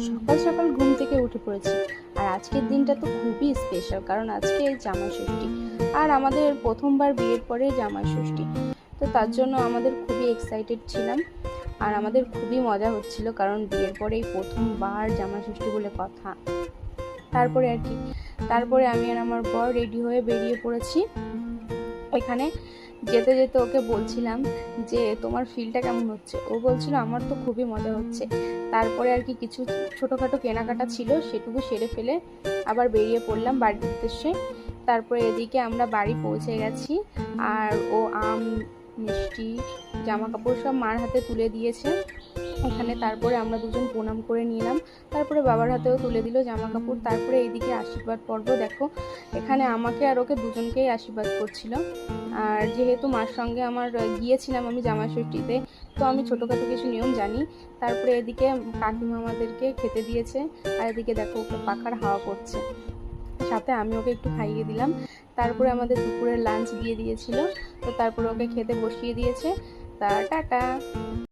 সকাল সকাল ঘুম থেকে উঠে পড়েছি। আর আজকের দিনটা তো খুবই স্পেশাল, কারণ আজকে জামাই ষষ্ঠী। আর আমাদের প্রথমবার বিয়ের পরে জামাই ষষ্ঠী, তো তার জন্য আমাদের খুবই এক্সাইটেড ছিলাম। আর আমাদের খুবই মজা হচ্ছিল, কারণ বিয়ের পরেই প্রথমবার জামাই ষষ্ঠী বলে কথা। তারপরে আর কি, তারপরে আমি আর আমার বর রেডি হয়ে বেরিয়ে পড়েছি। এখানে যেতে যেতে ওকে বলছিলাম যে তোমার ফিলটা কেমন হচ্ছে। ও বলছিল আমার তো খুবই মজা হচ্ছে। তারপরে আর কি কিছু ছোটোখাটো কেনাকাটা ছিল, সেটুকু সেরে ফেলে আবার বেরিয়ে পড়লাম বাড়ির উদ্দেশ্যে। তারপরে এদিকে আমরা বাড়ি পৌঁছে গেছি। আর ও আম, মিষ্টি, জামা কাপড় সব মার হাতে তুলে দিয়েছে এখানে। তারপরে আমরা দুজন প্রণাম করে নিলাম। তারপরে বাবার হাতেও তুলে দিল জামা কাপড়। তারপরে এইদিকে আশীর্বাদ পর্ব দেখো, এখানে আমাকে আর ওকে দুজনকেই আশীর্বাদ করছিল। আর যেহেতু মার সঙ্গে আমার গিয়েছিলাম আমি জামাই ষষ্ঠীতে, তো আমি ছোটোখাটো কিছু নিয়ম জানি। তারপরে এদিকে কাকিমা আমাদেরকে খেতে দিয়েছে। আর এদিকে দেখো ওকে পাখার হাওয়া করছে, সাথে আমি ওকে একটু খাইয়ে দিলাম। তারপরে আমাদের দুপুরের লাঞ্চ দিয়ে দিয়েছিল, তো তারপরে ওকে খেতে বসিয়ে দিয়েছে। তা টাটা।